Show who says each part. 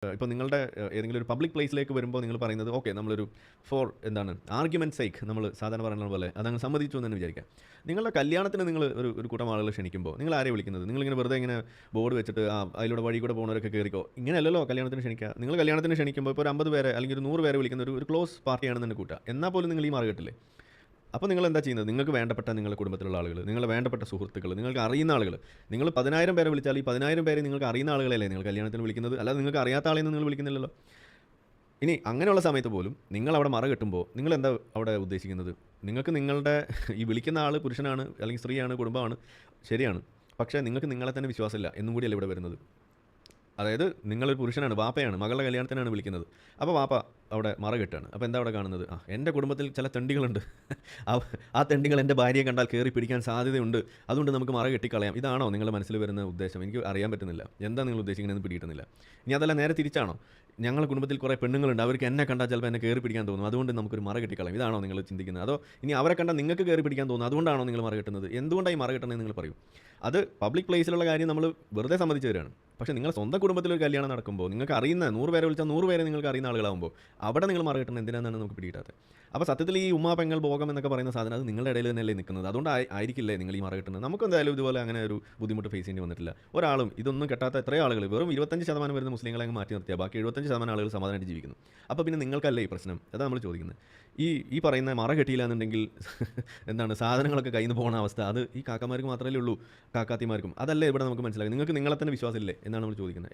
Speaker 1: ഇപ്പോൾ നിങ്ങളുടെ ഏതെങ്കിലും ഒരു പബ്ലിക് പ്ലേസിലേക്ക് വരുമ്പോൾ നിങ്ങൾ പറയുന്നത് ഓക്കെ നമ്മളൊരു ഫോർ എന്താണ് ആർഗ്യുമെൻറ്റ് സേക്ക് നമ്മൾ സാധാരണ പറയുന്ന പോലെ അതങ്ങ് സമ്മതിച്ചു എന്ന് തന്നെ വിചാരിക്കാം. നിങ്ങളുടെ കല്യാണത്തിന് നിങ്ങൾ ഒരു കൂട്ടം ആളുകൾ ക്ഷണിക്കുമ്പോൾ നിങ്ങൾ ആരെയും വിളിക്കുന്നത്? നിങ്ങളിങ്ങനെ വെറുതെ ഇങ്ങനെ ബോർഡ് വെച്ചിട്ട് അതിലൂടെ വഴി കൂടെ പോകുന്നവരൊക്കെ കയറിക്കോ ഇങ്ങനെയല്ലല്ലോ കല്യാണത്തിന് ക്ഷണിക്കുക. നിങ്ങൾ കല്യാണത്തിന് ക്ഷണിക്കുമ്പോൾ ഇപ്പോൾ ഒരു 50 പേരെ അല്ലെങ്കിൽ ഒരു 100 പേരെ വിളിക്കുന്ന ഒരു ക്ലോസ് പാർട്ടിയാണെന്ന് തന്നെ കൂട്ടുക. എന്നാൽ പോലും നിങ്ങൾ ഈ മാർഗ്ഗം കിട്ടില്ലേ? അപ്പോൾ നിങ്ങൾ എന്താ ചെയ്യുന്നത്? നിങ്ങൾക്ക് വേണ്ടപ്പെട്ട നിങ്ങളുടെ കുടുംബത്തിലുള്ള ആളുകൾ, നിങ്ങളുടെ വേണ്ടപ്പെട്ട സുഹൃത്തുക്കൾ, നിങ്ങൾക്ക് അറിയുന്ന ആളുകൾ, നിങ്ങൾ 10,000 പേരെ വിളിച്ചാൽ ഈ 10,000 പേരെ നിങ്ങൾക്ക് അറിയുന്ന ആളുകളല്ലേ നിങ്ങൾ കല്യാണത്തിന് വിളിക്കുന്നത്, അല്ലാതെ നിങ്ങൾക്ക് അറിയാത്ത ആളെയൊന്നും നിങ്ങൾ വിളിക്കുന്നില്ലല്ലോ. ഇനി അങ്ങനെയുള്ള സമയത്ത് പോലും നിങ്ങൾ അവിടെ മറ കെട്ടുമ്പോൾ നിങ്ങൾ എന്താ അവിടെ ഉദ്ദേശിക്കുന്നത്? നിങ്ങൾക്ക് നിങ്ങളുടെ ഈ വിളിക്കുന്ന ആൾ പുരുഷനാണ് അല്ലെങ്കിൽ സ്ത്രീയാണ്, കുടുംബമാണ്, ശരിയാണ്. പക്ഷേ നിങ്ങൾക്ക് നിങ്ങളെ തന്നെ വിശ്വാസമില്ല എന്നും കൂടിയല്ലേ ഇവിടെ വരുന്നത്. അതായത് നിങ്ങളൊരു പുരുഷനാണ്, വാപ്പയാണ്, മകളുടെ കല്യാണത്തിനാണ് വിളിക്കുന്നത്. അപ്പോൾ വാപ്പ അവിടെ മറ കെട്ടാണ്. അപ്പോൾ എന്താ അവിടെ കാണുന്നത്? എൻ്റെ കുടുംബത്തിൽ ചില തെണ്ടികളുണ്ട്. ആ തെണ്ടികൾ എൻ്റെ ഭാര്യയെ കണ്ടാൽ കയറി പിടിക്കാൻ സാധ്യതയുണ്ട്. അതുകൊണ്ട് നമുക്ക് മറ കെട്ടിക്കളയാം. ഇതാണോ നിങ്ങളുടെ മനസ്സിൽ വരുന്ന ഉദ്ദേശം? എനിക്ക് അറിയാൻ പറ്റുന്നില്ല. എന്താ നിങ്ങൾ ഉദ്ദേശിക്കുന്നതെന്ന് പിടിയിട്ടുന്നില്ല. ഇനി അതല്ല നേരെ തിരിച്ചാണോ? ഞങ്ങളുടെ കുടുംബത്തിൽ കുറേ പെണ്ണുങ്ങളുണ്ട്, അവർക്ക് എന്നെ കണ്ടാൽ ചിലപ്പോൾ എന്നെ കയറി പിടിക്കാൻ തോന്നും, അതുകൊണ്ട് നമുക്കൊരു മറ കെട്ടിക്കളയാം. ഇതാണോ നിങ്ങൾ ചിന്തിക്കുന്നത്? അതോ ഇനി അവരെ കണ്ടാൽ നിങ്ങൾക്ക് കയറി പിടിക്കാൻ തോന്നും, അതുകൊണ്ടാണോ നിങ്ങൾ മറ കെട്ടുന്നത്? എന്തുകൊണ്ടാണ് ഈ മറ കെട്ടുന്നത് നിങ്ങൾ പറയൂ. അത് പബ്ലിക് പ്ലേസിലുള്ള കാര്യം നമ്മൾ വെറുതെ സമ്മതിച്ചു തരാണ്. പക്ഷേ നിങ്ങളുടെ സ്വന്തം കുടുംബത്തിലൊരു കല്യാണം നടക്കുമ്പോൾ നിങ്ങൾക്ക് അറിയുന്ന 100 പേരെ വിളിച്ചാൽ 100 പേരെ നിങ്ങൾക്ക് അറിയുന്ന ആളുകളാകുമ്പോൾ അവിടെ നിങ്ങൾ മറ കെട്ടുന്നത് എന്തിനാണെന്നാണ് നമുക്ക് പിടികിട്ടാത്തത്. അപ്പോൾ സത്യത്തിൽ ഈ ഉമ്മാ പെങ്ങൾ ഭോഗം എന്നൊക്കെ പറയുന്ന സാധനം അത് നിങ്ങളുടെ ഇടയിൽ തന്നെയല്ലേ നിൽക്കുന്നത്. അതുകൊണ്ട് ആയിരിക്കില്ലേ നിങ്ങൾ ഈ മറ കെട്ടുന്നത്. നമുക്ക് എന്തായാലും ഇതുപോലെ അങ്ങനെ ഒരു ബുദ്ധിമുട്ട് ഫേസ് ചെയ്യേണ്ടി വന്നിട്ടില്ല. ഒരാളും ഇതൊന്നും കെട്ടാത്ത എത്രയോ ആളുകൾ, വെറും 25% വരുന്ന മുസ്ലിങ്ങളെ അങ്ങ് മാറ്റി നിർത്തിയാൽ ബാക്കി 75% ആളുകൾ സമാധാനമായിട്ട് ജീവിക്കുന്നു. അപ്പോൾ പിന്നെ നിങ്ങൾക്കല്ലേ ഈ പ്രശ്നം? അതാണ് നമ്മൾ ചോദിക്കുന്നത്. ഈ പറയുന്ന മറ കെട്ടിയില്ല എന്നുണ്ടെങ്കിൽ എന്താണ് സാധനങ്ങളൊക്കെ കയ്യിൽ നിന്ന് പോകുന്ന അവസ്ഥ, അത് ഈ കാക്കമാർക്ക് മാത്രമല്ലേ ഉള്ളൂ, കാക്കാത്തിമാർക്കും അതല്ലേ ഇവിടെ നമുക്ക് മനസ്സിലാകും. നിങ്ങൾക്ക് നിങ്ങളെ തന്നെ വിശ്വാസമില്ലേ എന്നാണ് നമ്മൾ ചോദിക്കുന്നത്.